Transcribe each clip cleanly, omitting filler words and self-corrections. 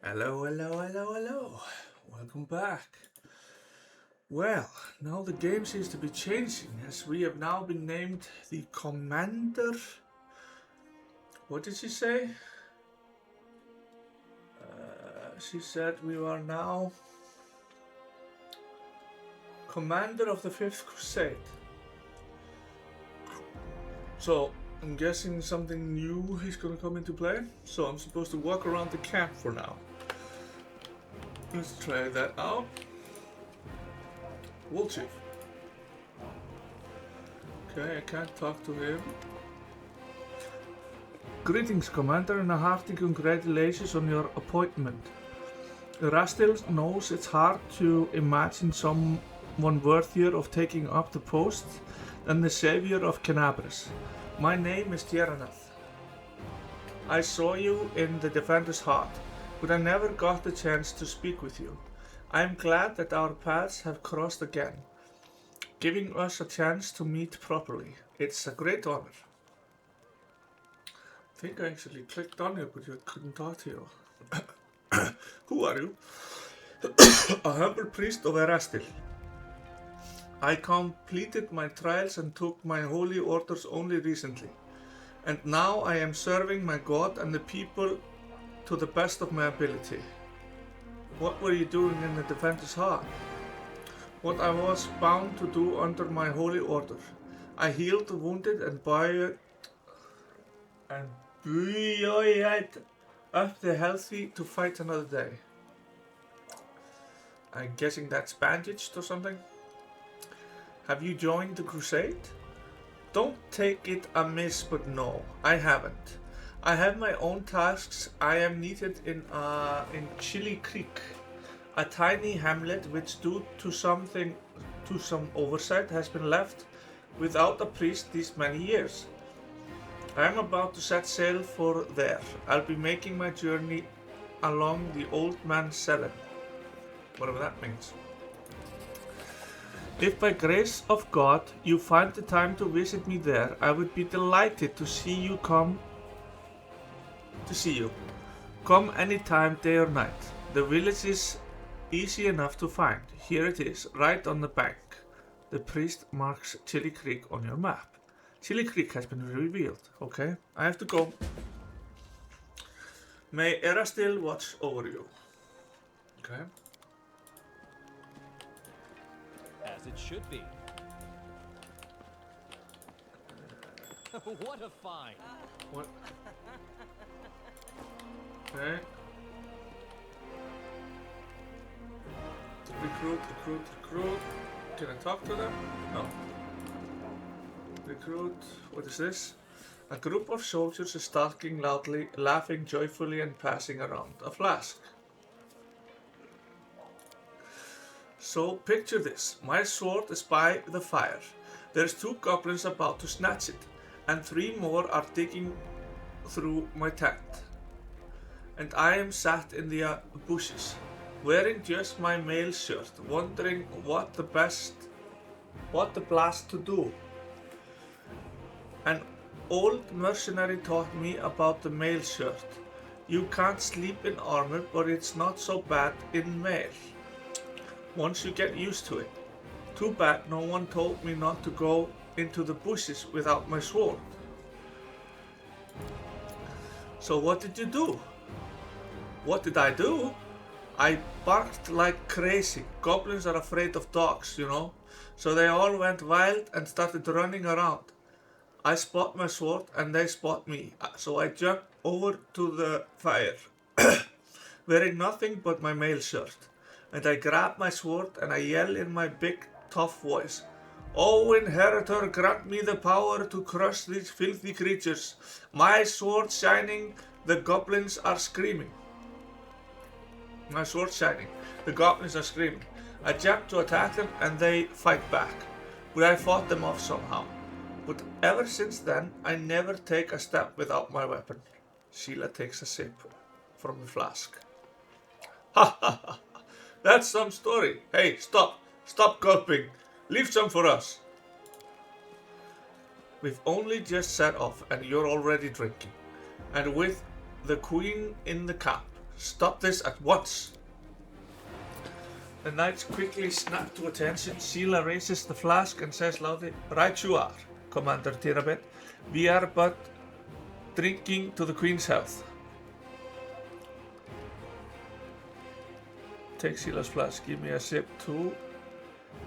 Hello, hello, hello, hello. Welcome back. Well, now the game seems to be changing as we have now been named the Commander. What did she say? She said we are now Commander of the 5th Crusade. So, I'm guessing something new is gonna come into play. So I'm supposed to walk around the camp for now. Let's try that out. Wool Chief. Okay, I can't talk to him. Greetings, Commander, and a hearty congratulations on your appointment. Rastil knows it's hard to imagine someone worthier of taking up the post than the savior of Canabris. My name is Tieranath. I saw you in the Defender's Heart, but I never got the chance to speak with you. I am glad that our paths have crossed again, giving us a chance to meet properly. It's a great honor. I think I actually clicked on you, but I couldn't talk to you. Who are you? A humble priest of Erastil. I completed my trials and took my holy orders only recently, and now I am serving my God and the people to the best of my ability. What were you doing in the Defender's Heart? What I was bound to do under my holy order. I healed the wounded and buoyed up the healthy to fight another day. I'm guessing that's bandaged or something. Have you joined the Crusade? Don't take it amiss, but no, I haven't. I have my own tasks. I am needed in Chili Creek, a tiny hamlet which due to some oversight has been left without a priest these many years. I am about to set sail for there. I'll be making my journey along the Old Man 7, whatever that means. If by grace of God you find the time to visit me there, I would be delighted to see you. Come anytime, day or night. The village is easy enough to find. Here it is, right on the bank. The priest marks Chili Creek on your map. Chili Creek has been revealed. Okay, I have to go. May Erastil watch over you. Okay. As it should be. What a find! What? Okay. Recruit. Can I talk to them? No. Recruit. What is this? A group of soldiers is talking loudly, laughing joyfully and passing around a flask. So picture this. My sword is by the fire. There's 2 goblins about to snatch it, and 3 more are digging through my tent. And I am sat in the bushes, wearing just my mail shirt, wondering what the blast to do. An old mercenary taught me about the mail shirt. You can't sleep in armor, but it's not so bad in mail, once you get used to it. Too bad no one told me not to go into the bushes without my sword. So what did you do? What did I do? I barked like crazy. Goblins are afraid of dogs, you know. So they all went wild and started running around. I spot my sword and they spot me. So I jump over to the fire, wearing nothing but my mail shirt. And I grab my sword and I yell in my big tough voice, "O Inheritor, grant me the power to crush these filthy creatures." My sword shining, the goblins are screaming. My sword shining, the goblins are screaming. I jump to attack them and they fight back, but I fought them off somehow. But ever since then, I never take a step without my weapon. Sheila takes a sip from the flask. Ha ha ha! That's some story. Hey, stop gulping. Leave some for us. We've only just set off and you're already drinking. And with the queen in the camp. Stop this at once. The knights quickly snap to attention. Sheila raises the flask and says loudly, "Right you are, Commander Tirabet. We are but drinking to the Queen's health." Take Sheila's flask. Give me a sip too.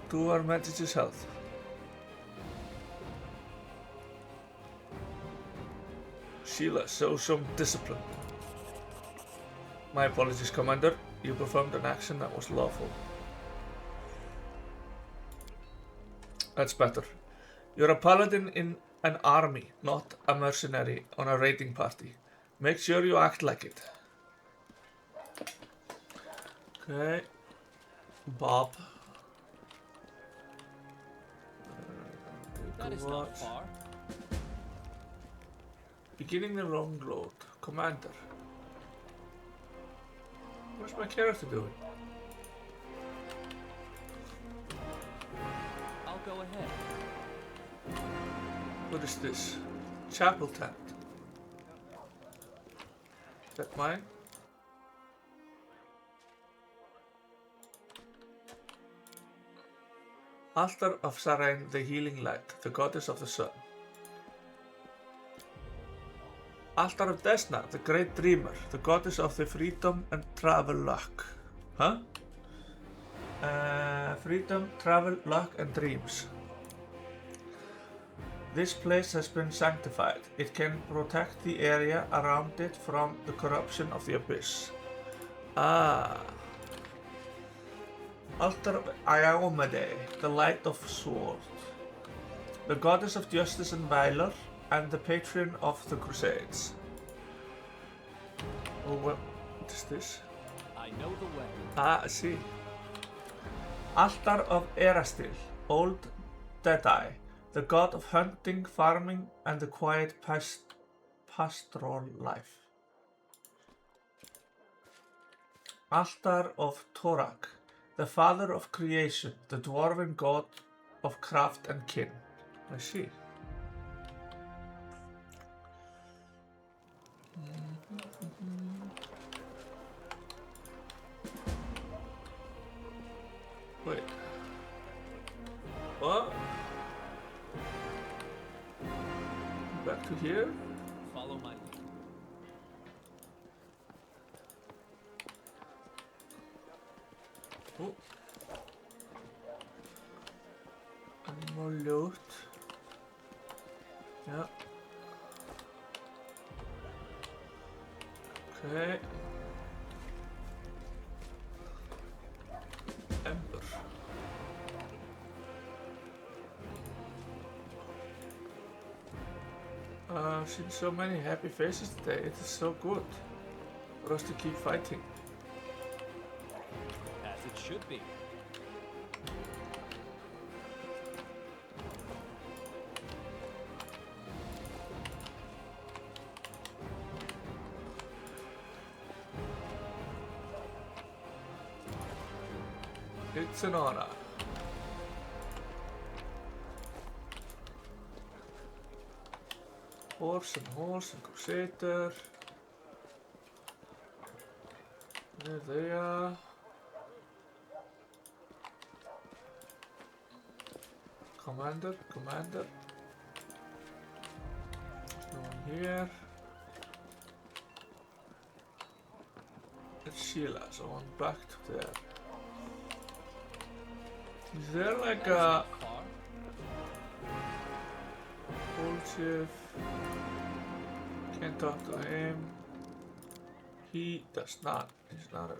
To Her Majesty's health. Sheila, show some discipline. My apologies, Commander. You performed an action that was lawful. That's better. You're a paladin in an army, not a mercenary on a raiding party. Make sure you act like it. Okay. Bob. That is not far. Beginning the wrong road. Commander. What's my character doing? I'll go ahead. What is this? Chapel tent. Is that mine? Altar of Sarain, the healing light, the goddess of the sun. Altar of Desna, the great dreamer, the goddess of the freedom and travel luck. Huh? Freedom, travel, luck, and dreams. This place has been sanctified. It can protect the area around it from the corruption of the abyss. Ah. Altar of Iomade, the light of sword, the goddess of justice and valor, and the patron of the Crusades. Oh, what is this? I know the way. Ah, I see. Altar of Erastil, old Deadeye, the god of hunting, farming, and the quiet pastoral life. Altar of Torak, the father of creation, the dwarven god of craft and kin. I see. Wait. What? Back to here? Follow my lead. Oh. And more loot. Yeah. Okay. Ember. I've seen so many happy faces today. It is so good for us to keep fighting. As it should be. It's an honor. Horse and Crusader. There they are. Commander. No one here. It's Sheila, so on back to there. Is there like a old chief? Can't talk to him. He does not. He's not a.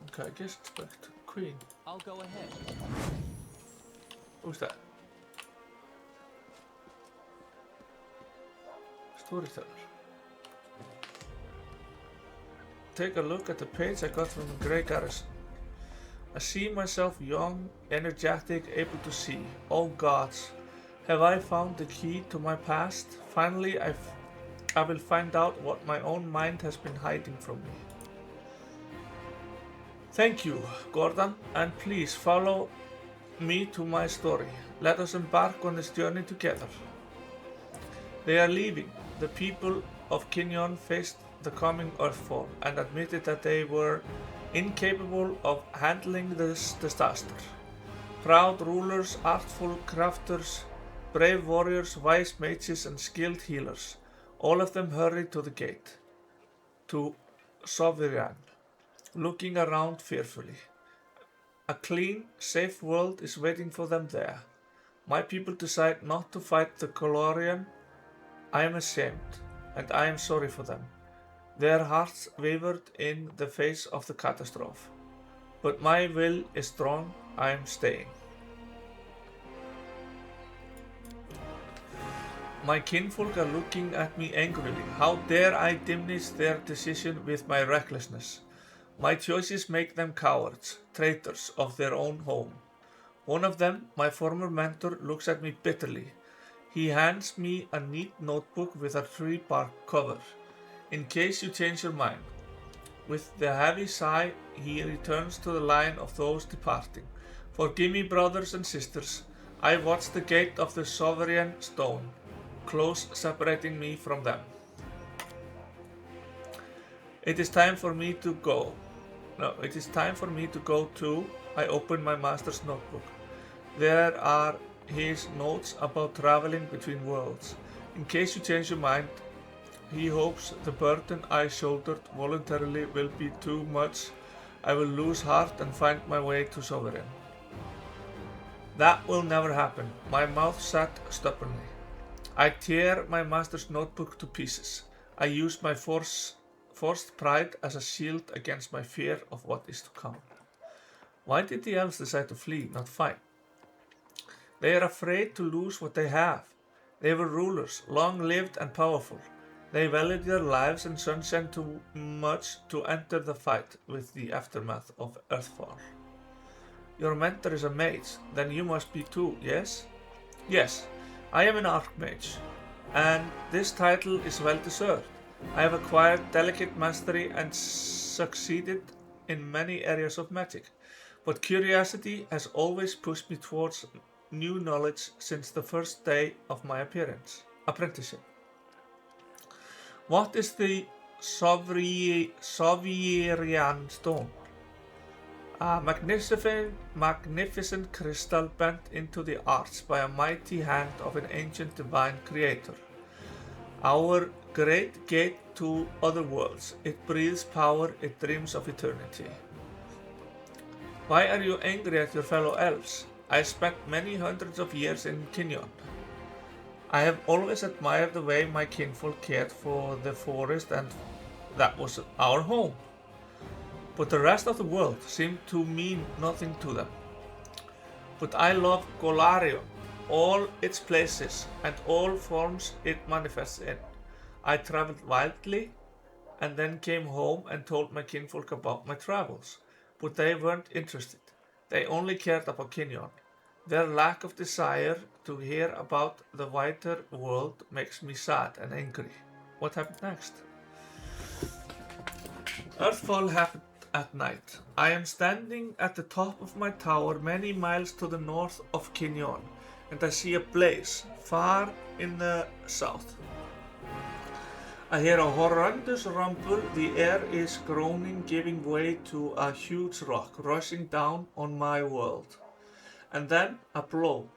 Okay, I guess it's back to Queen. I'll go ahead. Who's that? Storyteller. Take a look at the page I got from the Grey Garrison. I see myself young, energetic, able to see. Oh gods, have I found the key to my past? Finally, I will find out what my own mind has been hiding from me. Thank you, Gordon, and please follow me to my story. Let us embark on this journey together. They are leaving. The people of Kinyon faced the coming Earthfall and admitted that they were incapable of handling this disaster. Proud rulers, artful crafters, brave warriors, wise mages, and skilled healers, all of them hurried to the gate, to Sosiel, looking around fearfully. A clean, safe world is waiting for them there. My people decide not to fight the Golarion. I am ashamed, and I am sorry for them. Their hearts wavered in the face of the catastrophe. But my will is strong, I am staying. My kinfolk are looking at me angrily. How dare I diminish their decision with my recklessness? My choices make them cowards, traitors of their own home. One of them, my former mentor, looks at me bitterly. He hands me a neat notebook with a tree bark cover. In case you change your mind. With the heavy sigh, he returns to the line of those departing. Forgive me, brothers and sisters. I watch the gate of the sovereign stone, close separating me from them. It is time for me to go. It is time for me to go too. I open my master's notebook. There are his notes about traveling between worlds. In case you change your mind, he hopes the burden I shouldered voluntarily will be too much. I will lose heart and find my way to Sovereign. That will never happen. My mouth sat stubbornly. I tear my master's notebook to pieces. I use my forced pride as a shield against my fear of what is to come. Why did the elves decide to flee, not fight? They are afraid to lose what they have. They were rulers, long-lived and powerful. They valued their lives and sunshine too much to enter the fight with the aftermath of Earthfall. Your mentor is a mage, then you must be too, yes? Yes, I am an archmage, and this title is well deserved. I have acquired delicate mastery and succeeded in many areas of magic, but curiosity has always pushed me towards new knowledge since the first day of my apprenticeship. What is the Sosiel stone? A magnificent crystal bent into the arch by a mighty hand of an ancient divine creator. Our great gate to other worlds. It breathes power, it dreams of eternity. Why are you angry at your fellow elves? I spent many hundreds of years in Kinyon. I have always admired the way my kinfolk cared for the forest, and that was our home. But the rest of the world seemed to mean nothing to them. But I love Golarion, all its places, and all forms it manifests in. I traveled wildly, and then came home and told my kinfolk about my travels. But they weren't interested. They only cared about Kinyon. Their lack of desire to hear about the wider world makes me sad and angry. What happened next? Earthfall happened at night. I am standing at the top of my tower many miles to the north of Kinyon, and I see a blaze far in the south. I hear a horrendous rumble. The air is groaning, giving way to a huge rock rushing down on my world. And then a blow.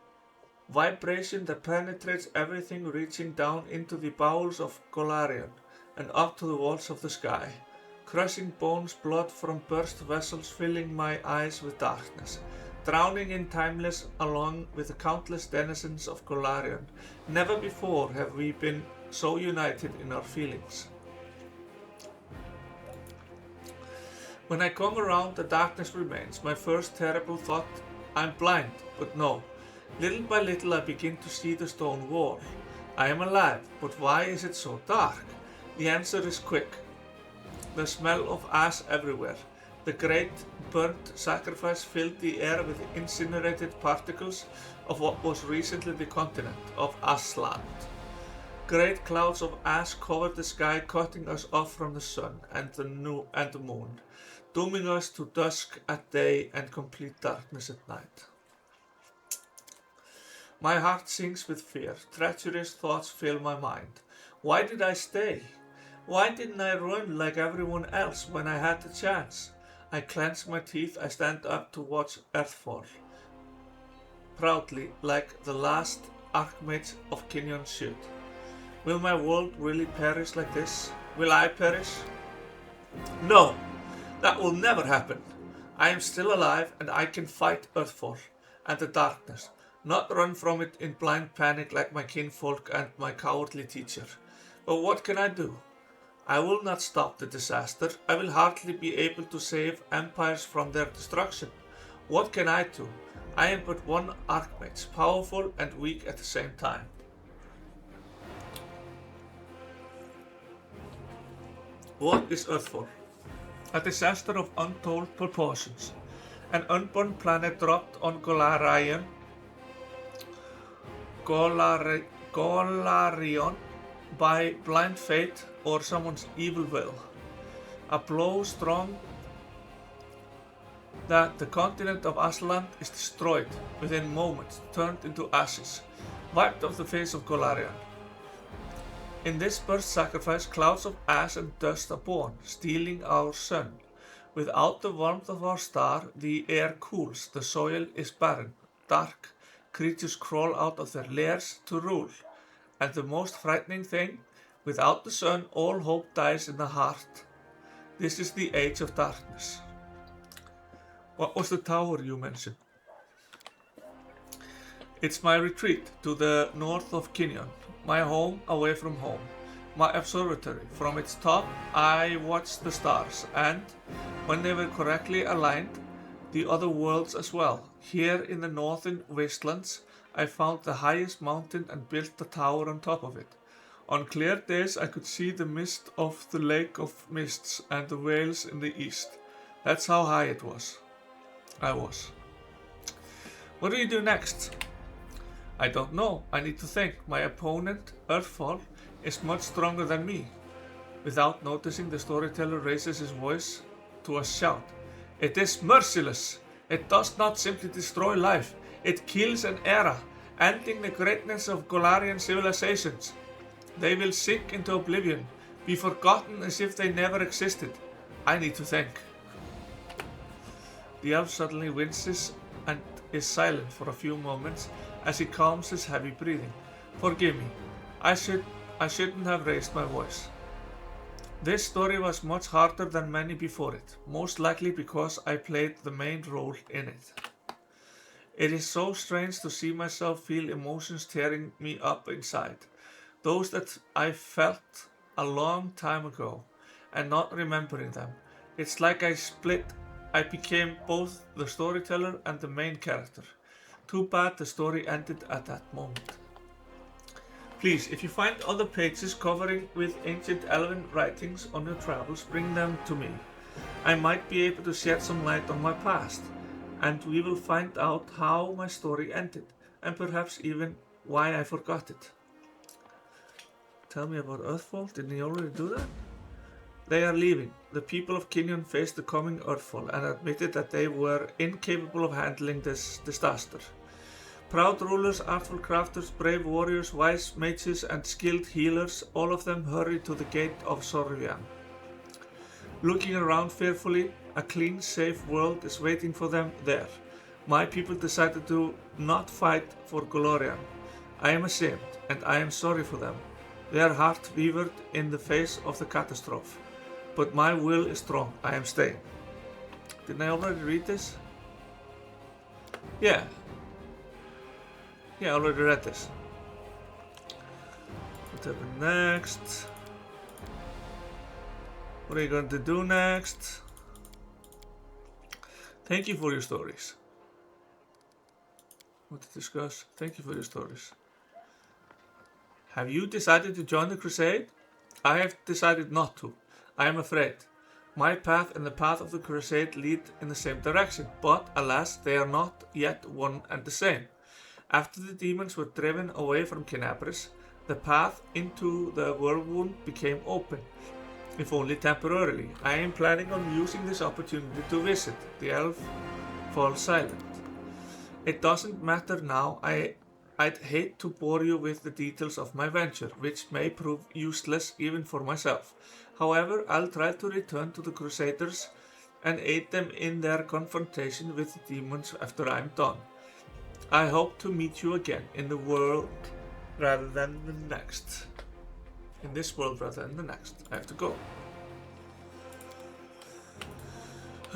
Vibration that penetrates everything, reaching down into the bowels of Golarion and up to the walls of the sky. Crushing bones, blood from burst vessels filling my eyes with darkness. Drowning in timeless along with the countless denizens of Golarion. Never before have we been so united in our feelings. When I come around, the darkness remains. My first terrible thought, I'm blind, but no. Little by little I begin to see the stone wall. I am alive, but why is it so dark? The answer is quick. The smell of ash everywhere. The great burnt sacrifice filled the air with incinerated particles of what was recently the continent of Ashland. Great clouds of ash covered the sky, cutting us off from the sun and the moon, dooming us to dusk at day and complete darkness at night. My heart sinks with fear. Treacherous thoughts fill my mind. Why did I stay? Why didn't I run like everyone else when I had the chance? I clench my teeth, I stand up to watch Earthfall. Proudly, like the last Archmage of Kinyon should. Will my world really perish like this? Will I perish? No, that will never happen. I am still alive and I can fight Earthfall and the darkness, not run from it in blind panic like my kinfolk and my cowardly teacher. But what can I do? I will not stop the disaster. I will hardly be able to save empires from their destruction. What can I do? I am but one Archmage, powerful and weak at the same time. What is Earthfall? A disaster of untold proportions. An unborn planet dropped on Golarion by blind fate or someone's evil will. A blow strong that the continent of Aslan is destroyed within moments, turned into ashes, wiped off the face of Golarion. In this burst sacrifice, clouds of ash and dust are born, stealing our sun. Without the warmth of our star, the air cools, the soil is barren, dark, creatures crawl out of their lairs to rule. And the most frightening thing, without the sun, all hope dies in the heart. This is the age of darkness. What was the tower you mentioned? It's my retreat to the north of Kinyon, my home away from home, my observatory. From its top, I watched the stars, and, when they were correctly aligned, the other worlds as well. Here in the northern wastelands, I found the highest mountain and built a tower on top of it. On clear days, I could see the mist of the Lake of Mists and the whales in the east. That's how high it was. I was. What do you do next? I don't know. I need to think. My opponent, Earthfall, is much stronger than me. Without noticing, the storyteller raises his voice to a shout. It is merciless. It does not simply destroy life. It kills an era, ending the greatness of Golarian civilizations. They will sink into oblivion, be forgotten as if they never existed. I need to think. The elf suddenly winces and is silent for a few moments as he calms his heavy breathing. Forgive me. I shouldn't have raised my voice. This story was much harder than many before it, most likely because I played the main role in it. It is so strange to see myself feel emotions tearing me up inside, those that I felt a long time ago, and not remembering them. It's like I became both the storyteller and the main character. Too bad the story ended at that moment. Please, if you find other pages covering with ancient elven writings on your travels, bring them to me. I might be able to shed some light on my past, and we will find out how my story ended, and perhaps even why I forgot it. Tell me about Earthfall, didn't he already do that? They are leaving. The people of Kinyon faced the coming Earthfall and admitted that they were incapable of handling this disaster. Proud rulers, artful crafters, brave warriors, wise mages and skilled healers, all of them hurried to the gate of Sosiel. Looking around fearfully, a clean, safe world is waiting for them there. My people decided to not fight for Golarion. I am ashamed, and I am sorry for them. Their heart wavered in the face of the catastrophe. But my will is strong. I am staying. Didn't I already read this? Yeah. Yeah, I already read this. What happened next? What are you going to do next? Thank you for your stories. What to discuss? Thank you for your stories. Have you decided to join the crusade? I have decided not to. I am afraid. My path and the path of the crusade lead in the same direction, but alas, they are not yet one and the same. After the demons were driven away from Kenabris, the path into the whirlwind became open, if only temporarily. I am planning on using this opportunity to visit. The elf falls silent. It doesn't matter now. I I'd hate to bore you with the details of my venture, which may prove useless even for myself. However, I'll try to return to the Crusaders and aid them in their confrontation with the demons after I'm done. I hope to meet you again in the world rather than the next. In this world rather than the next. I have to go.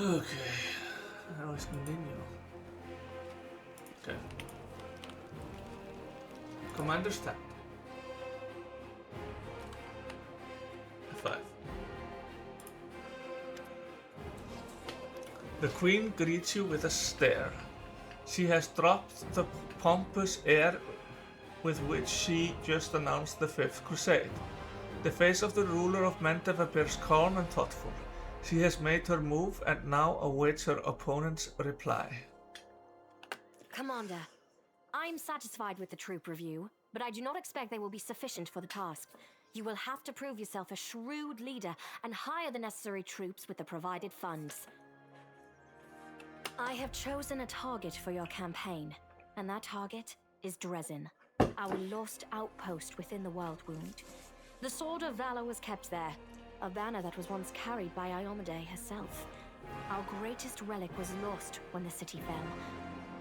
Okay. Now let's continue. Okay. Commander's tab. F5. The Queen greets you with a stare. She has dropped the pompous air with which she just announced the Fifth Crusade. The face of the ruler of Mendev appears calm and thoughtful. She has made her move and now awaits her opponent's reply. Commander, I'm satisfied with the troop review, but I do not expect they will be sufficient for the task. You will have to prove yourself a shrewd leader and hire the necessary troops with the provided funds. I have chosen a target for your campaign, and that target is Dresden, our lost outpost within the World Wound. The Sword of Valor was kept there, a banner that was once carried by Iomedae herself. Our greatest relic was lost when the city fell.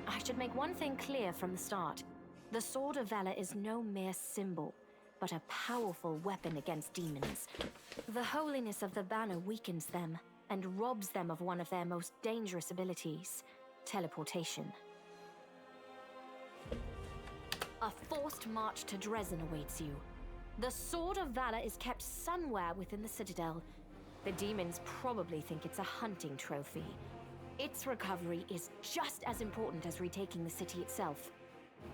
I should make one thing clear from the start. The Sword of Valor is no mere symbol, but a powerful weapon against demons. The holiness of the banner weakens them and robs them of one of their most dangerous abilities, teleportation. A forced march to Dresden awaits you. The Sword of Valor is kept somewhere within the Citadel. The demons probably think it's a hunting trophy. Its recovery is just as important as retaking the city itself.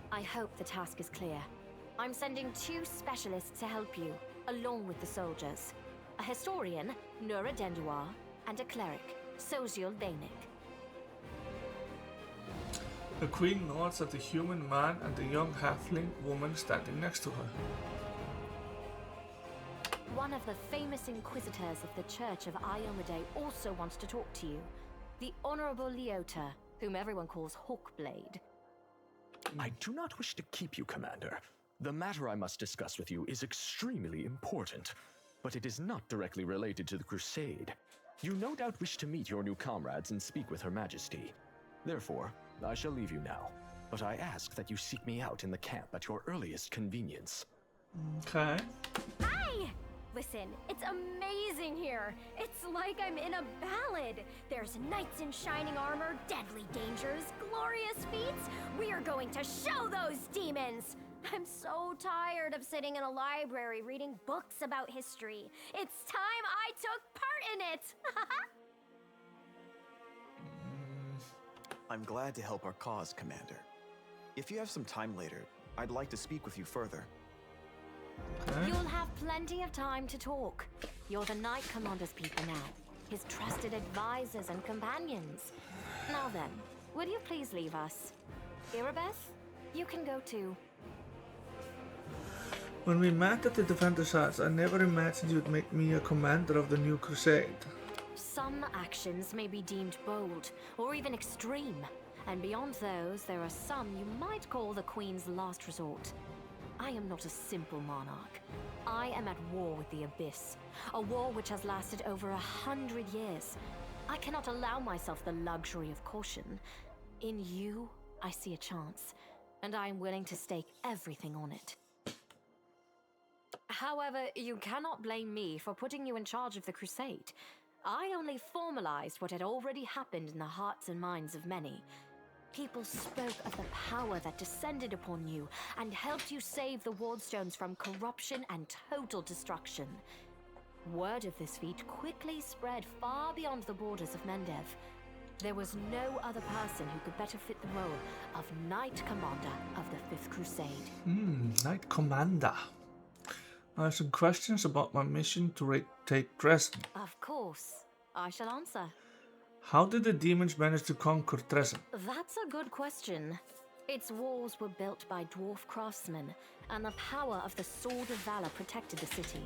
I hope the task is clear. I'm sending 2 specialists to help you, along with the soldiers. A historian, Nura Denduar, and a cleric, Sosiel. The Queen nods at the human man and the young halfling woman standing next to her. One of the famous inquisitors of the Church of Iomedae also wants to talk to you. The Honorable Leota, whom everyone calls Hawkblade. I do not wish to keep you, Commander. The matter I must discuss with you is extremely important, but it is not directly related to the Crusade. You no doubt wish to meet your new comrades and speak with Her Majesty. Therefore, I shall leave you now, but I ask that you seek me out in the camp at your earliest convenience. Okay. Hi! Listen, it's amazing here. It's like I'm in a ballad. There's knights in shining armor, deadly dangers, glorious feats. We are going to show those demons. I'm so tired of sitting in a library reading books about history. It's time I took part in it. I'm glad to help our cause, Commander. If you have some time later, I'd like to speak with you further. Okay. You'll have plenty of time to talk. You're the Knight Commander's people now, his trusted advisors and companions. Now then, will you please leave us? Irabeth, you can go too. When we met at the Defender's House, I never imagined you'd make me a commander of the new crusade. Some actions may be deemed bold, or even extreme. And beyond those, there are some you might call the Queen's last resort. I am not a simple monarch. I am at war with the Abyss, a war which has lasted over 100 years. I cannot allow myself the luxury of caution. In you, I see a chance, and I am willing to stake everything on it. However, you cannot blame me for putting you in charge of the Crusade. I only formalized what had already happened in the hearts and minds of many. People spoke of the power that descended upon you and helped you save the Wardstones from corruption and total destruction. Word of this feat quickly spread far beyond the borders of Mendev. There was no other person who could better fit the role of Knight Commander of the Fifth Crusade. Knight Commander. I have some questions about my mission to retake Dresden. Of course, I shall answer. How did the demons manage to conquer Dresden? That's a good question. Its walls were built by dwarf craftsmen, and the power of the Sword of Valor protected the city.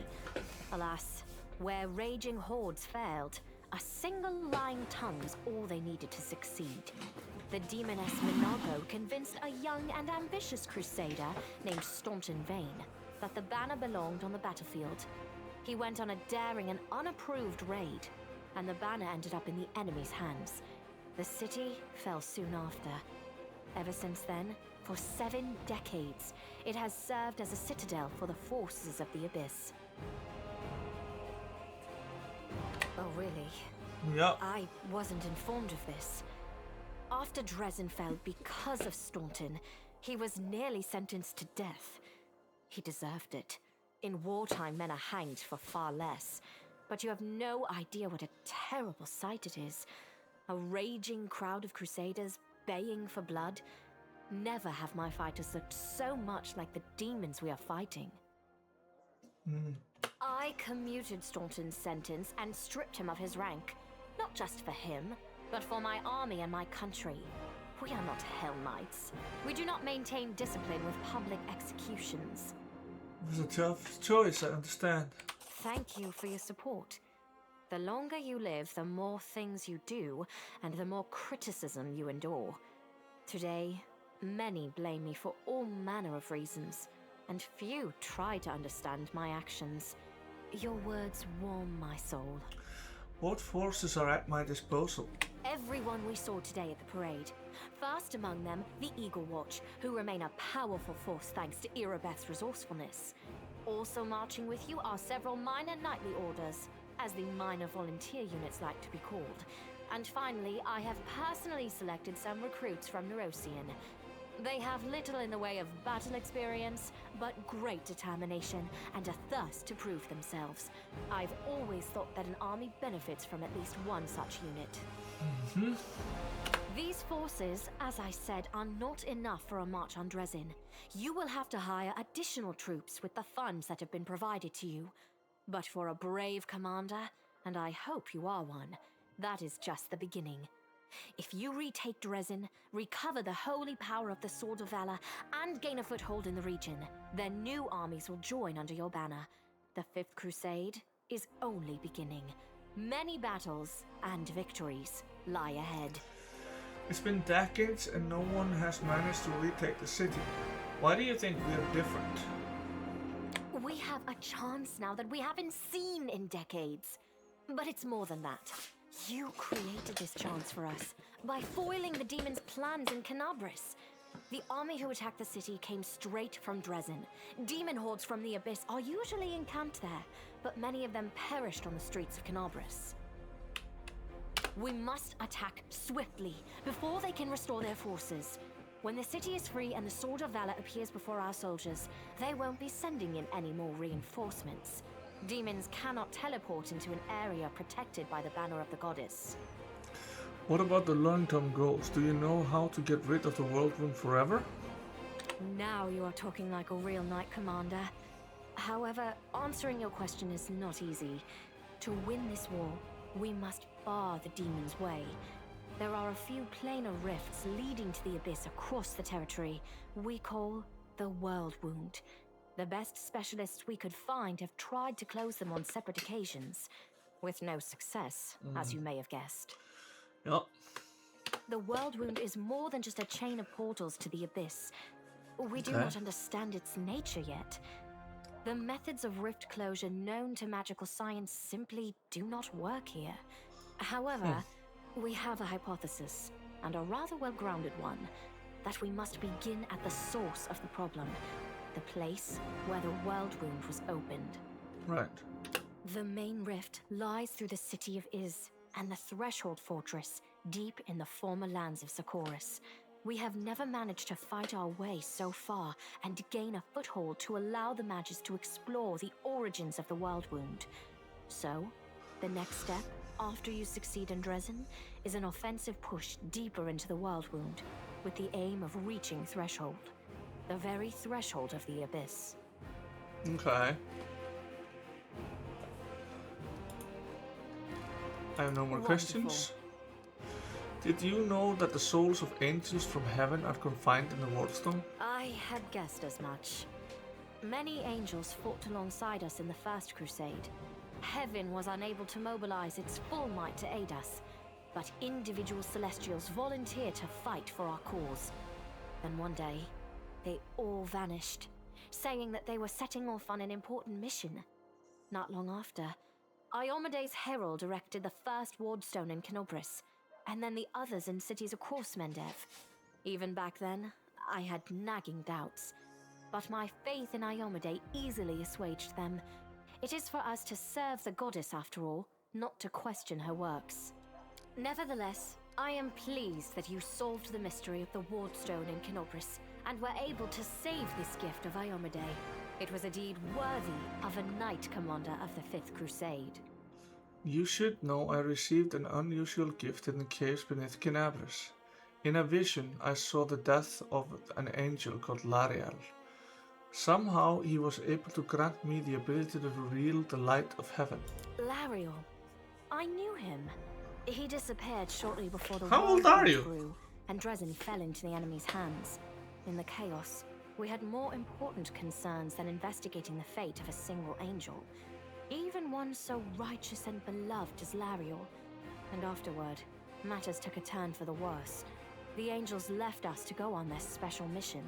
Alas, where raging hordes failed, a single lying tongue was all they needed to succeed. the demoness Minago convinced a young and ambitious crusader named Staunton Vane that the banner belonged on the battlefield. He went on a daring and unapproved raid, and the banner ended up in the enemy's hands. The city fell soon after. Ever since then, for 7 decades, it has served as a citadel for the forces of the Abyss. Oh, really? Yeah. I wasn't informed of this. After Dresden fell because of Staunton, he was nearly sentenced to death. He deserved it. In wartime, men are hanged for far less. But you have no idea what a terrible sight it is. A raging crowd of crusaders baying for blood. Never have my fighters looked so much like the demons we are fighting. I commuted Staunton's sentence and stripped him of his rank. Not just for him, but for my army and my country. We are not Hell Knights. We do not maintain discipline with public executions. It was a tough choice, I understand. Thank you for your support. The longer you live, the more things you do, and the more criticism you endure. Today, many blame me for all manner of reasons, and few try to understand my actions. Your words warm my soul. What forces are at my disposal? Everyone we saw today at the parade. First among them, the Eagle Watch, who remain a powerful force thanks to Irabeth's resourcefulness. Also marching with you are several minor knightly orders, as the minor volunteer units like to be called. And finally, I have personally selected some recruits from Neurosian. They have little in the way of battle experience, but great determination and a thirst to prove themselves. I've always thought that an army benefits from at least one such unit. These forces, as I said, are not enough for a march on Dresden. You will have to hire additional troops with the funds that have been provided to you. But for a brave commander, and I hope you are one, that is just the beginning. If you retake Dresden, recover the holy power of the Sword of Valor, and gain a foothold in the region, then new armies will join under your banner. The Fifth Crusade is only beginning. Many battles and victories lie ahead. It's been decades and no one has managed to retake the city. Why do you think we are different? We have a chance now that we haven't seen in decades. But it's more than that. You created this chance for us by foiling the demon's plans in Canabris. The army who attacked the city came straight from Dresden. Demon hordes from the Abyss are usually encamped there, but many of them perished on the streets of Canabris. We must attack swiftly before they can restore their forces. When the city is free and the Sword of Valor appears before our soldiers, they won't be sending in any more reinforcements. Demons cannot teleport into an area protected by the banner of the goddess. What about the long-term goals? Do you know how to get rid of the World Wound forever? Now you are talking like a real knight commander. However, answering your question is not easy. To win this war, we must bar the demon's way. There are a few planar rifts leading to the Abyss across the territory we call the World Wound. The best specialists we could find have tried to close them on separate occasions, with no success, as you may have guessed. Yep. The World Wound is more than just a chain of portals to the Abyss. We do Okay. not understand its nature yet. The methods of rift closure known to magical science simply do not work here. However, we have a hypothesis, and a rather well-grounded one, that we must begin at the source of the problem, the place where the World Wound was opened. Right. The main rift lies through the city of Iz and the Threshold Fortress, deep in the former lands of Socorus. We have never managed to fight our way so far and gain a foothold to allow the mages to explore the origins of the World Wound. So, the next step, after you succeed in Dresden, is an offensive push deeper into the World Wound, with the aim of reaching Threshold. The very threshold of the Abyss. Okay. I have no more questions. Did you know that the souls of angels from heaven are confined in the Wardstone? I had guessed as much. Many angels fought alongside us in the First Crusade. Heaven was unable to mobilize its full might to aid us. but individual Celestials volunteered to fight for our cause. Then one day, they all vanished, saying that they were setting off on an important mission. Not long after, Iomede's herald erected the first wardstone in Kenobris, and then the others in cities across Mendev. Even back then, I had nagging doubts, but my faith in Iomede easily assuaged them. It is for us to serve the goddess after all, not to question her works. Nevertheless, I am pleased that you solved the mystery of the wardstone in Kenobris, and were able to save this gift of Iomede. It was a deed worthy of a Knight Commander of the 5th Crusade. You should know I received an unusual gift in the caves beneath Kenabris. In a vision, I saw the death of an angel called Lariel. Somehow, he was able to grant me the ability to reveal the light of heaven. Lariel. I knew him. He disappeared shortly before the How old are you? grew, and Dresden fell into the enemy's hands. In the chaos, we had more important concerns than investigating the fate of a single angel. Even one so righteous and beloved as Lariel. And afterward, matters took a turn for the worse. The angels left us to go on this special mission.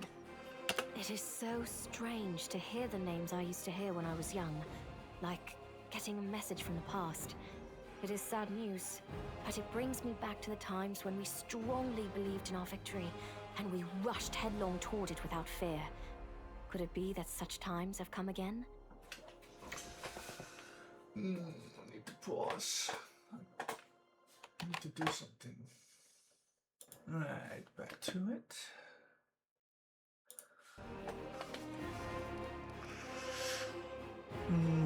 It is so strange to hear the names I used to hear when I was young, like getting a message from the past. It is sad news, but it brings me back to the times when we strongly believed in our victory, and we rushed headlong toward it without fear. Could it be that such times have come again? I need to pause. I need to do something. Right, back to it.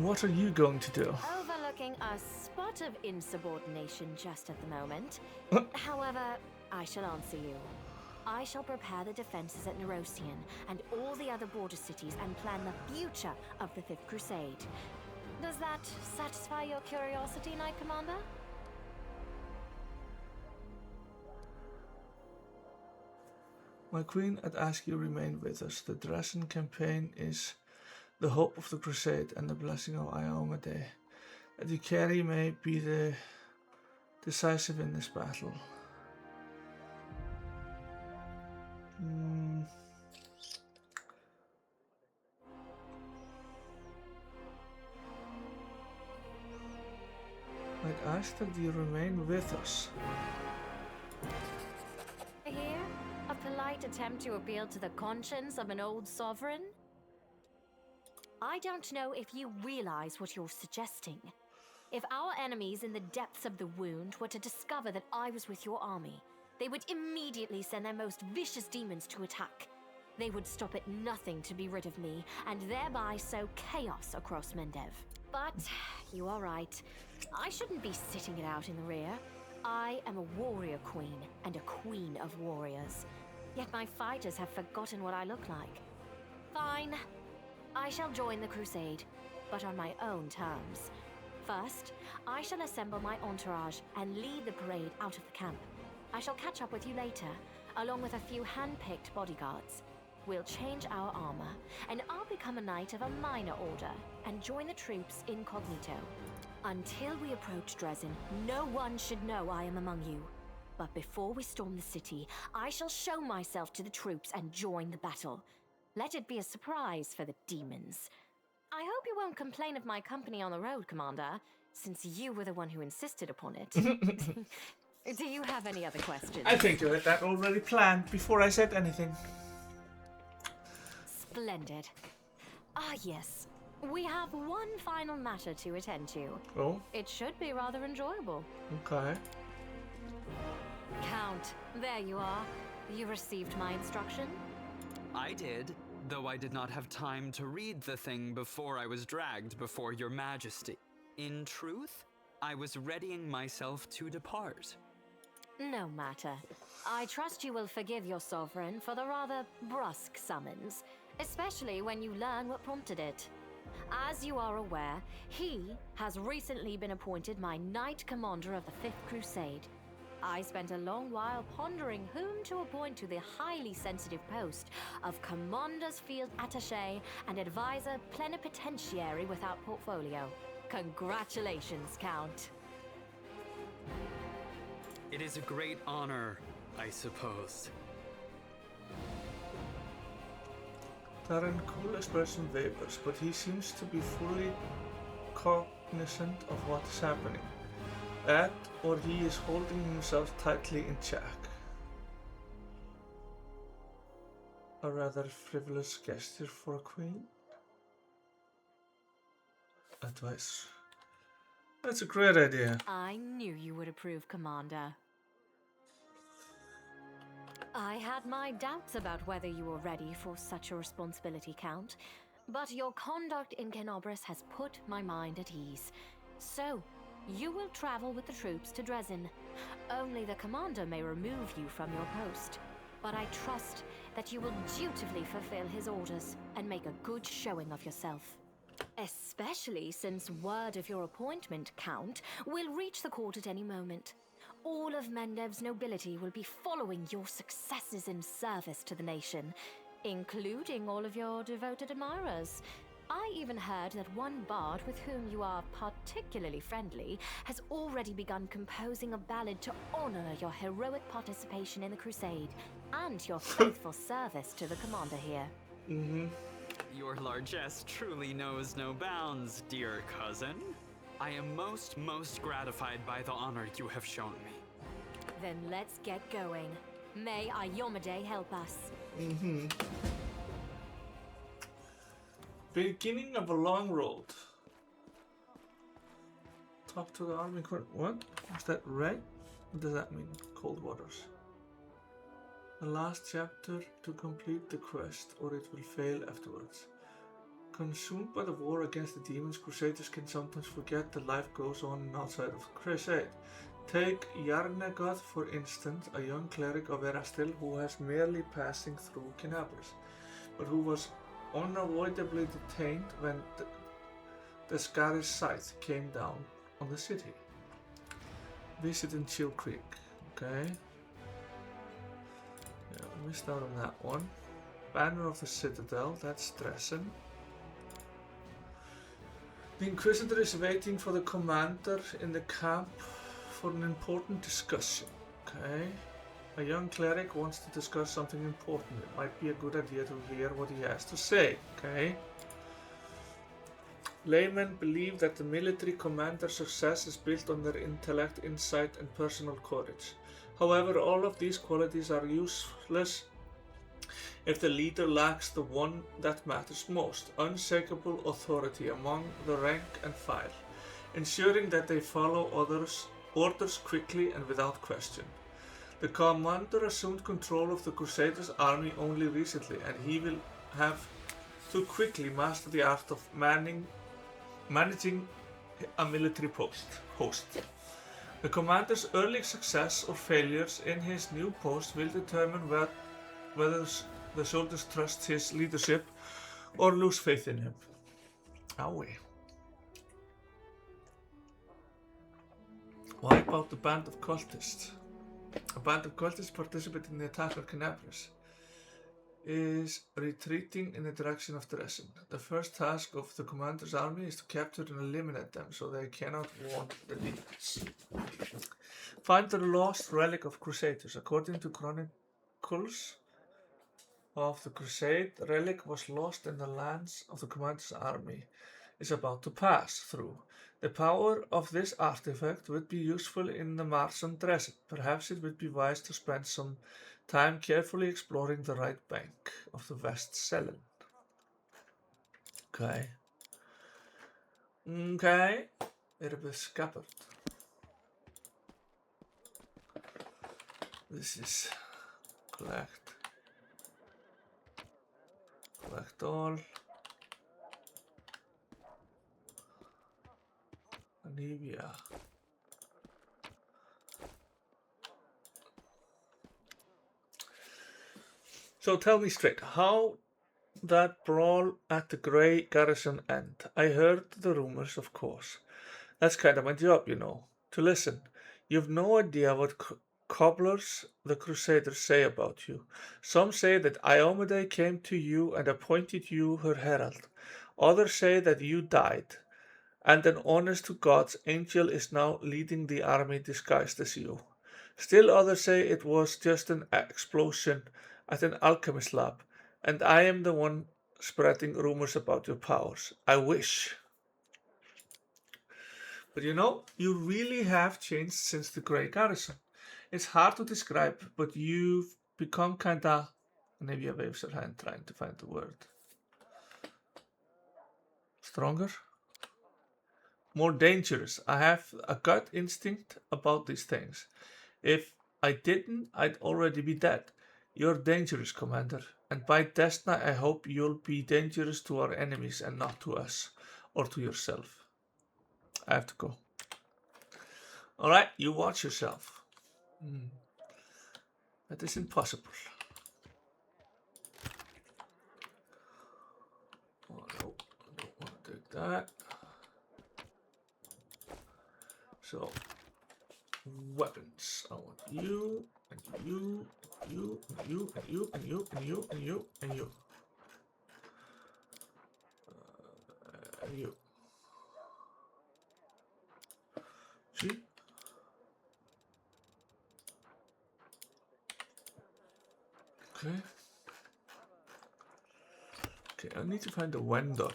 What are you going to do? Overlooking a spot of insubordination just at the moment. However, I shall answer you. I shall prepare the defenses at Nerosian and all the other border cities and plan the future of the 5th Crusade. Does that satisfy your curiosity, Knight Commander? My queen, I'd ask you remain with us. The Dresden campaign is the hope of the crusade and the blessing of Iomede. That you carry may be the decisive in this battle. I'd ask that you remain with us. Here, a polite attempt to appeal to the conscience of an old sovereign? I don't know if you realize what you're suggesting. If our enemies in the depths of the wound were to discover that I was with your army, they would immediately send their most vicious demons to attack. They would stop at nothing to be rid of me, and thereby sow chaos across Mendev. But you are right. I shouldn't be sitting it out in the rear. I am a warrior queen, and a queen of warriors. Yet my fighters have forgotten what I look like. Fine. I shall join the crusade, but on my own terms. First, I shall assemble my entourage and lead the parade out of the camp. I shall catch up with you later, along with a few hand-picked bodyguards. We'll change our armor, and I'll become a knight of a minor order and join the troops incognito. Until we approach Dresden, no one should know I am among you. But before we storm the city, I shall show myself to the troops and join the battle. Let it be a surprise for the demons. I hope you won't complain of my company on the road, Commander, since you were the one who insisted upon it. Do you have any other questions? I think you had that already planned before I said anything. Splendid. Ah, yes. We have one final matter to attend to. Oh? It should be rather enjoyable. Okay. Count, there you are. You received my instruction? I did, though I did not have time to read the thing before I was dragged before your majesty. In truth, I was readying myself to depart. No matter. I trust you will forgive your sovereign for the rather brusque summons, especially when you learn what prompted it. As you are aware, he has recently been appointed my Knight Commander of the 5th Crusade. I spent a long while pondering whom to appoint to the highly sensitive post of Commander's Field Attaché and Advisor Plenipotentiary without portfolio. Congratulations, Count. It is a great honor, I suppose. Darren's cool expression wavers, but he seems to be fully cognizant of what is happening. That, or he is holding himself tightly in check. A rather frivolous gesture for a queen. Advice. That's a great idea. I knew you would approve, Commander. I had my doubts about whether you were ready for such a responsibility, Count, but your conduct in Kenobris has put my mind at ease. So, you will travel with the troops to Dresden. Only the commander may remove you from your post, but I trust that you will dutifully fulfill his orders and make a good showing of yourself. Especially since word of your appointment, Count, will reach the court at any moment. All of Mendev's nobility will be following your successes in service to the nation, including all of your devoted admirers. I even heard that one bard with whom you are particularly friendly has already begun composing a ballad to honor your heroic participation in the crusade and your faithful service to the commander here. Your largesse truly knows no bounds, dear cousin. I am most gratified by the honor you have shown me. Then let's get going. May Ayomade help us. Beginning of a long road. Talk to the army. What? Was that red? What does that mean? Cold waters. The last chapter to complete the quest, or it will fail afterwards. Consumed by the war against the demons, Crusaders can sometimes forget that life goes on outside of the crusade. Take Yarnegoth, for instance, a young cleric of Erastil who was merely passing through Kenabris, but who was unavoidably detained when the Scarish scythe came down on the city. Visit in Chill Creek. Okay. Yeah, we missed out on that one. Banner of the Citadel, that's Dresden. The Inquisitor is waiting for the commander in the camp for an important discussion. Okay. A young cleric wants to discuss something important. It might be a good idea to hear what he has to say. Okay. Laymen believe that the military commander's success is built on their intellect, insight, and personal courage. However, all of these qualities are useless if the leader lacks the one that matters most, unshakable authority among the rank and file, ensuring that they follow orders quickly and without question. The commander assumed control of the Crusaders' army only recently, and he will have to quickly master the art of managing a military host. The commander's early success or failures in his new post will determine whether the soldiers trust his leadership or lose faith in him. Owie. Wipe out the band of cultists. A band of cultists participating in the attack on Kenabris is retreating in the direction of Dresden. The first task of the commander's army is to capture and eliminate them so they cannot warn the leaders. Find the lost relic of Crusaders. According to chronicles of the Crusade, the relic was lost in the lands of the commander's army is about to pass through. The power of this artifact would be useful in the march on Dresden. Perhaps it would be wise to spend some time carefully exploring the right bank of the West Selen. Okay. Okay. Erebus Scabbard. This is collect all. Anivia. So tell me straight, how that brawl at the Grey Garrison end? I heard the rumors, of course. That's kind of my job, you know, to listen. You've no idea what cobblers the Crusaders say about you. Some say that Iomade came to you and appointed you her herald. Others say that you died, and an honest to God's angel is now leading the army disguised as you. Still others say it was just an explosion at an alchemist lab, and I am the one spreading rumors about your powers. I wish. But you know, you really have changed since the Grey Garrison. It's hard to describe, but you've become kinda. Maybe waves her hand trying to find the word. Stronger? More dangerous. I have a gut instinct about these things. If I didn't, I'd already be dead. You're dangerous, Commander, and by destiny I hope you'll be dangerous to our enemies and not to us, or to yourself. I have to go. Alright, you watch yourself. That is impossible. Oh no, I don't want to take that. So, weapons. I want you, and you, and you, and you, and you, and you, and you, and you, and you. And you. See? Okay. Okay, I need to find a vendor.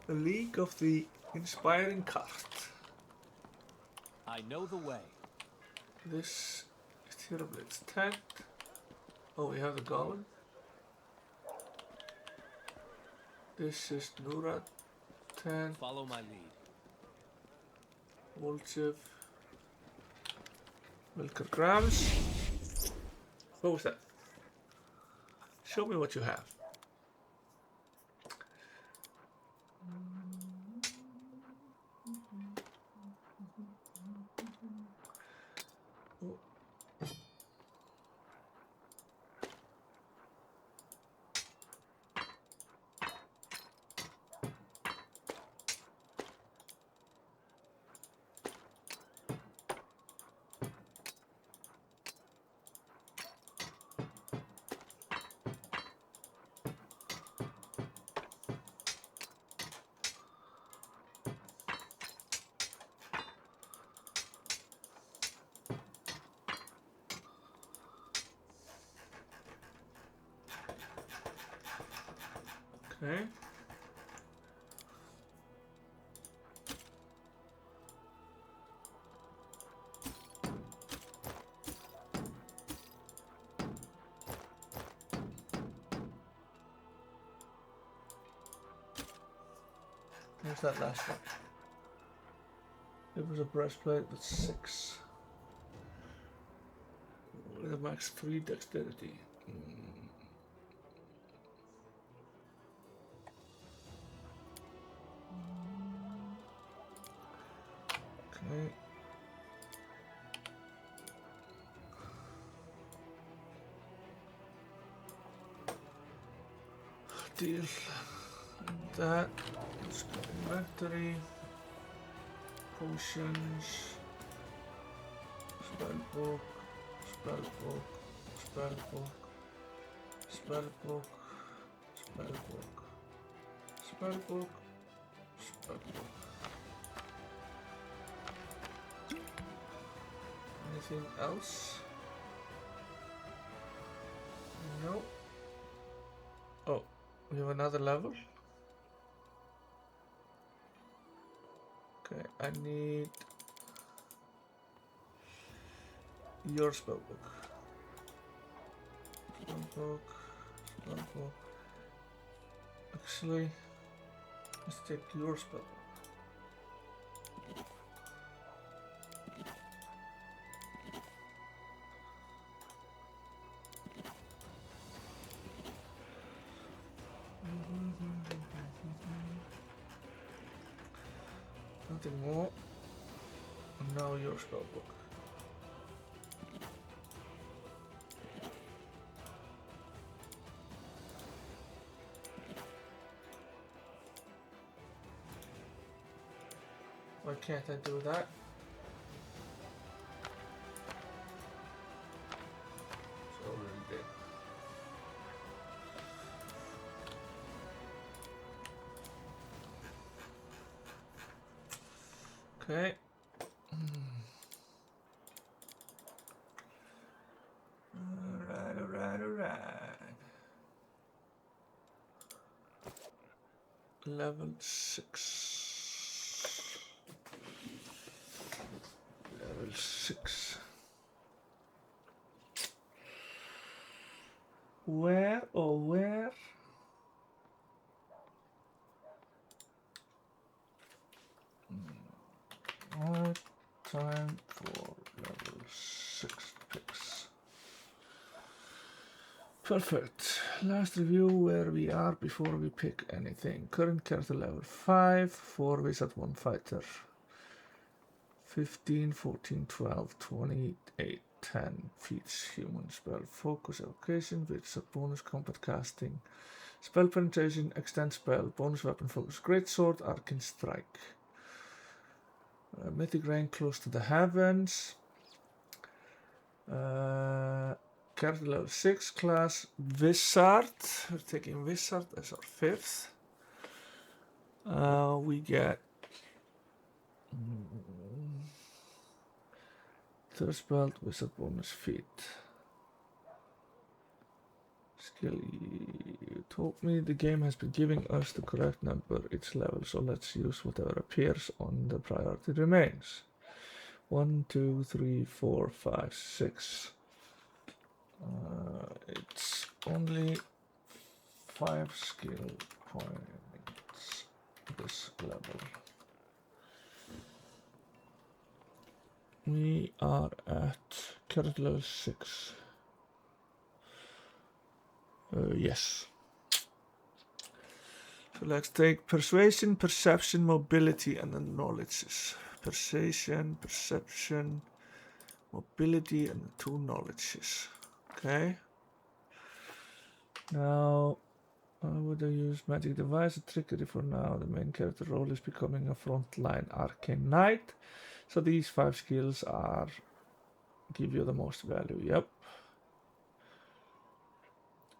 The League of the Inspiring Cart. I know the way. This is Tirablit's tent. Oh, we have the golem. This is Nura tent. Follow my lead. Volchev. Milker Grams. What was that? Show me what you have. Okay. Here's that last one. It was a breastplate with 6. With a max 3 dexterity. Okay. Deal. That. Let's go inventory. Potions. Spellbook. Spellbook. Spellbook. Spellbook. Spellbook. Spellbook. Spellbook. Anything else? No. Oh, we have another level. Okay, I need your spellbook. Spellbook. Spellbook. Actually, let's take your spellbook. Nothing more. Now your spellbook. Why can't I do that? It's already dead. Okay. Alright. Level 6. Level 6. Where, oh where? Alright, time for level 6 picks. Perfect. Last review where we are before we pick anything. Current character level 5, 4 wizard, 1 fighter. 15, 14, 12, 28, 10 feats, human spell, focus, evocation, wizard bonus, combat casting, spell penetration, extend spell, bonus weapon focus, great sword, arcane strike. Mythic rank close to the heavens. Character level 6 class wizard. We're taking wizard as our 5th. We get thirst belt, wizard bonus feat. Skill. You told me the game has been giving us the correct number each level, so let's use whatever appears on the priority remains. 1, 2, 3, 4, 5, 6. It's only 5 skill points this level. We are at character level 6. Yes. So let's take persuasion, perception, mobility, and the knowledges. Persuasion, perception, mobility, and the 2 knowledges. Okay. Now, I would use magic device, a trickery for now. The main character role is becoming a frontline arcane knight. So these 5 skills give you the most value. Yep.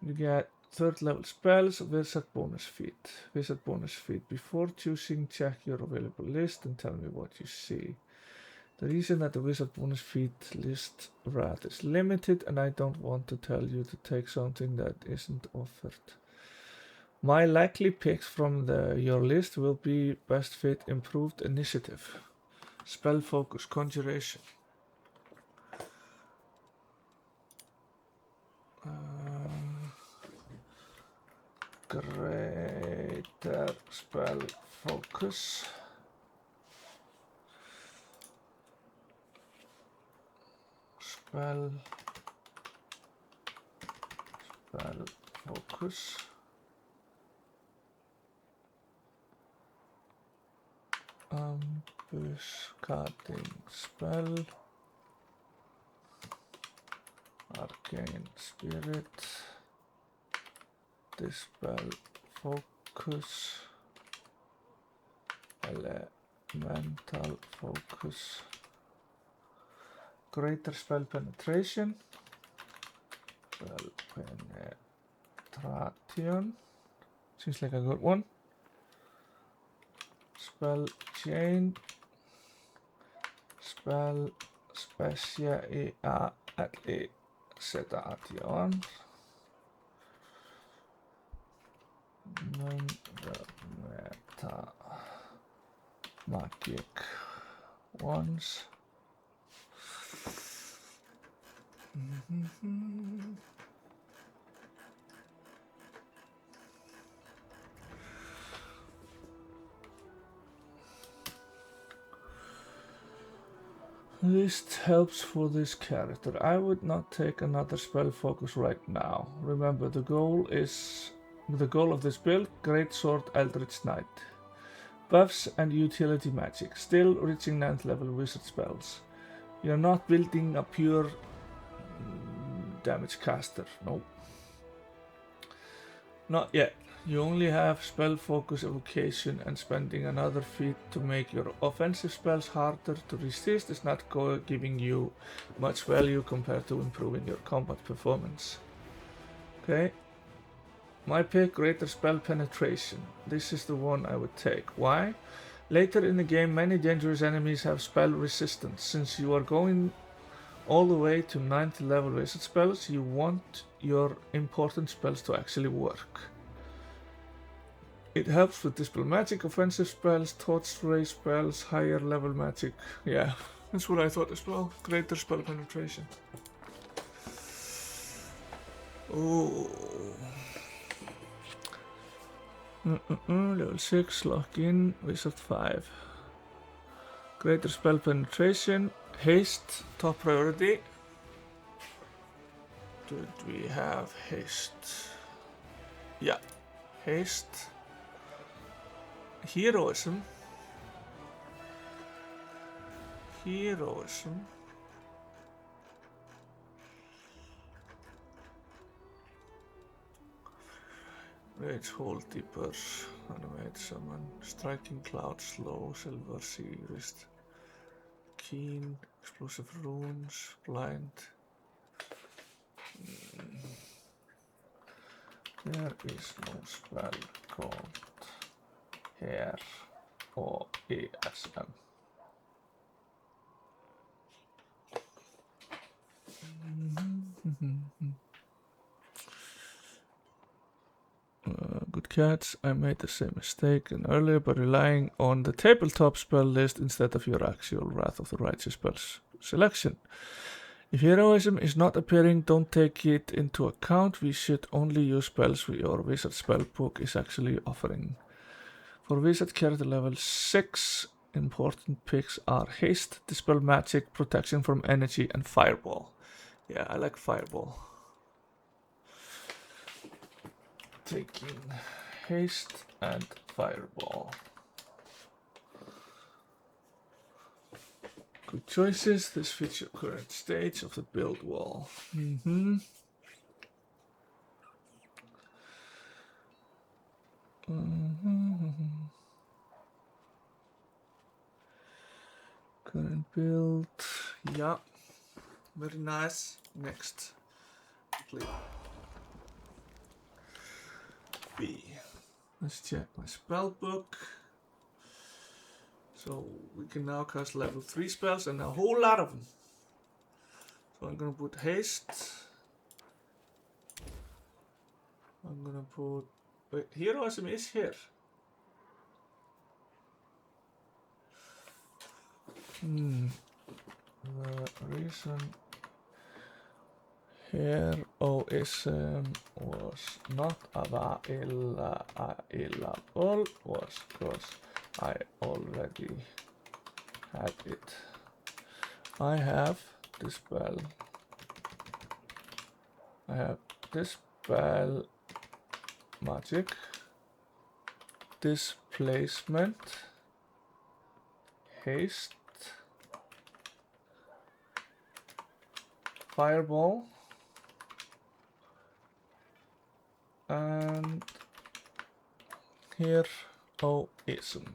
You get 3rd level spells, wizard bonus feat. Wizard bonus feat. Before choosing, check your available list and tell me what you see. The reason that the wizard bonus feat list rat is limited, and I don't want to tell you to take something that isn't offered. My likely picks from your list will be best fit, improved initiative, spell focus, conjuration. Greater spell focus. Spell focus. Ambuscading spell. Arcane spirit. Dispel focus. Elemental focus. Greater spell penetration. Spell penetration. Seems like a good one. Spell chain. Spell speciation. Non-meta magic ones. List helps for this character. I would not take another spell focus right now. Remember, the goal of this build, Great Sword Eldritch Knight. Buffs and utility magic, still reaching 9th level wizard spells. You're not building a pure damage caster, no. Not yet. You only have spell focus, evocation, and spending another feat to make your offensive spells harder to resist is not giving you much value compared to improving your combat performance. Okay. My pick, Greater Spell Penetration. This is the one I would take. Why? Later in the game, many dangerous enemies have spell resistance. Since you are going all the way to 9th level wizard spells, you want your important spells to actually work. It helps with dispel magic, offensive spells, torch ray spells, higher level magic. Yeah, that's what I thought as well. Greater spell penetration. Oh. Level 6, lock in, wizard 5. Greater spell penetration, haste, top priority. Did we have haste? Yeah, haste. Heroism. Heroism. Rage hold deeper. Animate summon. Striking cloud slow. Silver sea wrist. Keen. Explosive runes. Blind. There is no spell called Hair or ESM. Good catch. I made the same mistake earlier by relying on the tabletop spell list instead of your actual Wrath of the Righteous spells selection. If heroism is not appearing, don't take it into account. We should only use spells your wizard spell book is actually offering. For wizard character level 6, important picks are haste, dispel magic, protection from energy, and fireball. Yeah, I like fireball. Taking haste and fireball. Good choices. This fits your current stage of the build wall. Current build. Yeah. Very nice. Next. Complete. B. Let's check my spell book. So we can now cast level 3 spells and a whole lot of them. So I'm gonna put haste. I'm gonna put... Wait, heroism is here. The reason heroism was not available was because I already had it. I have this spell. I have this spell magic, displacement, haste, fireball, and heroism.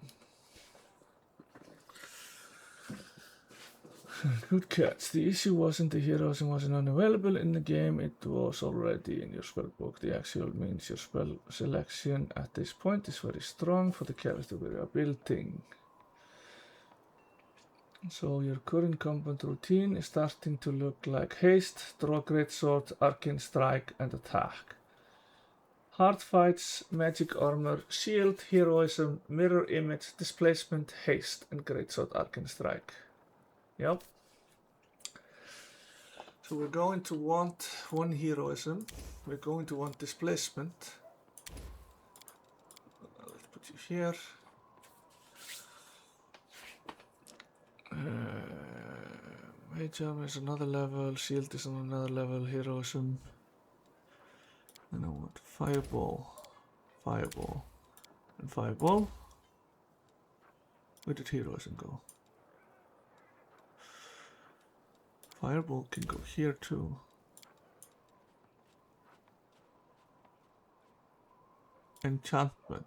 Good catch. The issue wasn't the heroism wasn't unavailable in the game, it was already in your spellbook. The actual means your spell selection at this point is very strong for the character we are building. So your current combat routine is starting to look like haste, draw greatsword, arcane strike, and attack. Hard fights, magic armor, shield, heroism, mirror image, displacement, haste, and greatsword, arcane strike. Yep. So we're going to want one heroism. We're going to want displacement. Let's put you here. Mage armor is another level. Shield is on another level. Heroism. And I want fireball, fireball, and fireball. Where did heroism go? Fireball can go here too. Enchantment.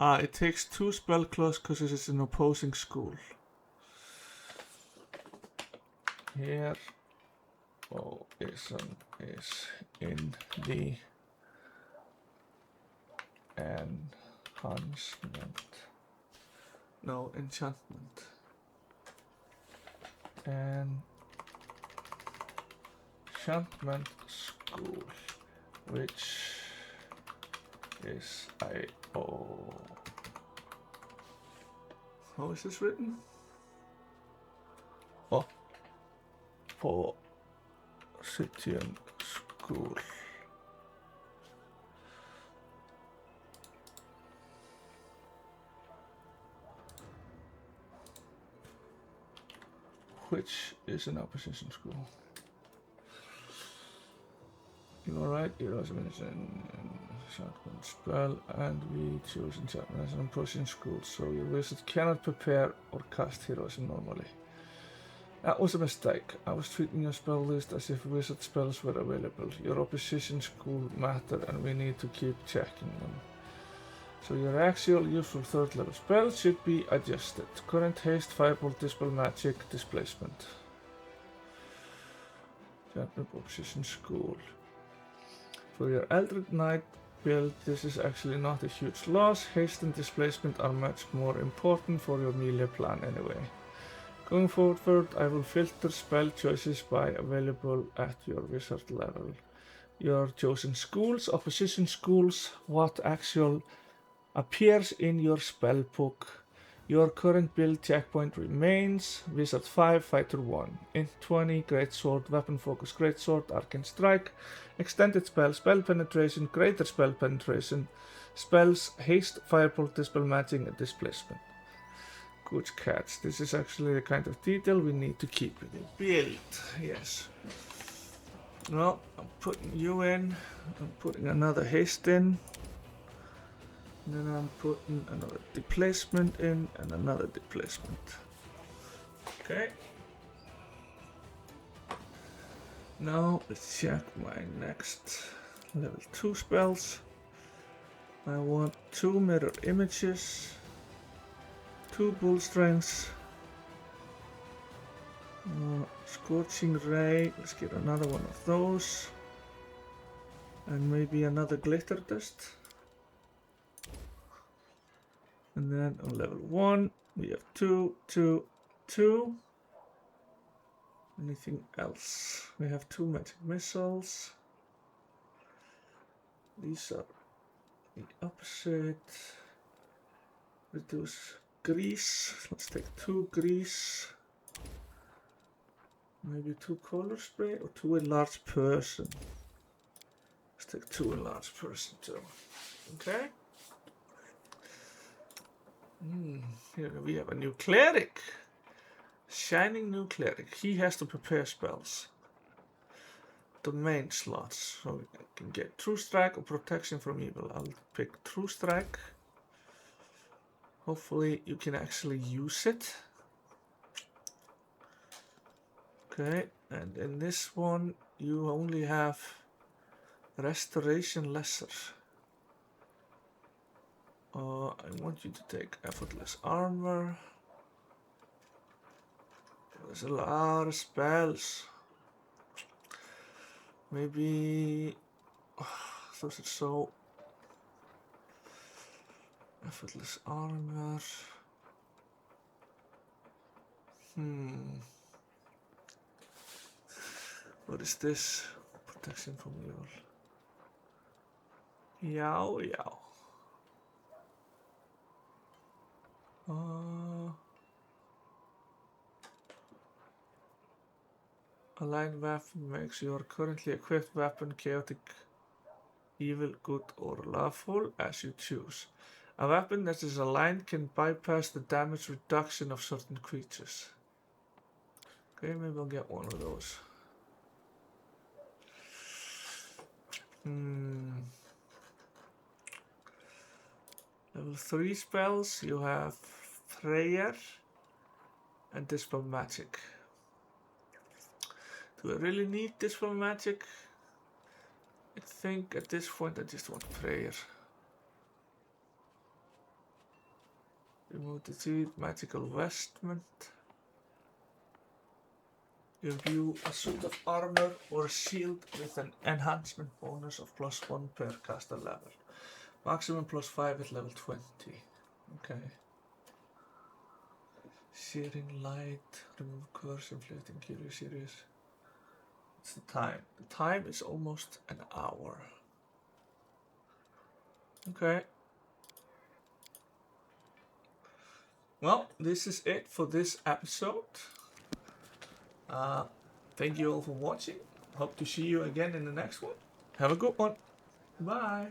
It takes 2 spell claws because it is an opposing school. Heroism is in the enhancement. No, enchantment. Enchantment school, which is IO. How is this written? Oh, for Sosiel school. Which is an opposition school. You alright? You also mentioned enchantment spell, and we choose enchantment as an opposition school, so your wizard cannot prepare or cast heroism normally. That was a mistake. I was treating your spell list as if wizard spells were available. Your opposition school matter, and we need to keep checking them. So your actual useful 3rd level spell should be adjusted. Current haste, firebolt, dispel magic, displacement. Enchantment opposition school. For your Eldritch Knight build, this is actually not a huge loss. Haste and displacement are much more important for your melee plan anyway. Going forward, I will filter spell choices by available at your wizard level. Your chosen schools, opposition schools, what actual appears in your spell book. Your current build checkpoint remains Wizard 5, Fighter 1, Int 20, Greatsword, Weapon Focus, Greatsword, Arcane Strike, Extended Spell, Spell Penetration, Greater Spell Penetration, Spells, Haste, Firebolt, Dispel Magic, and Displacement. Good catch. This is actually the kind of detail we need to keep in the build. Yes. Well, I'm putting you in. I'm putting another haste in. And then I'm putting another displacement in and another displacement. Okay. Now let's check my next level 2 spells. I want 2 mirror images, 2 bull strengths, scorching ray, let's get another one of those, and maybe another glitter dust. And then on level 1 we have 2, 2, 2. Anything else? We have 2 magic missiles. These are the opposite. Reduce grease. Let's take 2 grease. Maybe 2 color spray or 2 enlarged person. Let's take 2 enlarged person too. Okay. Here we have a new cleric. Shining new cleric. He has to prepare spells. Domain slots. So we can get True Strike or Protection from Evil. I'll pick True Strike. Hopefully you can actually use it. Okay, and in this one you only have Restoration Lesser. I want you to take Effortless Armor. There's a lot of spells. Maybe those are so Effortless Armor. What is this? Protection from evil. Yow yow. Aligned weapon makes your currently equipped weapon chaotic, evil, good, or lawful, as you choose. A weapon that is aligned can bypass the damage reduction of certain creatures. Okay, maybe I'll get one of those. Level 3 spells, you have Prayer and Dispel Magic. Do I really need Dispel Magic? I think at this point I just want Prayer. Remove the 3 magical vestment. Give you a suit of armor or a shield with an enhancement bonus of +1 per caster level. Maximum +5 at level 20. Okay. Searing light, remove curse, inflicting curious serious. What's the time? The time is almost an hour. Okay. Well, this is it for this episode. Thank you all for watching. Hope to see you again in the next one. Have a good one. Bye.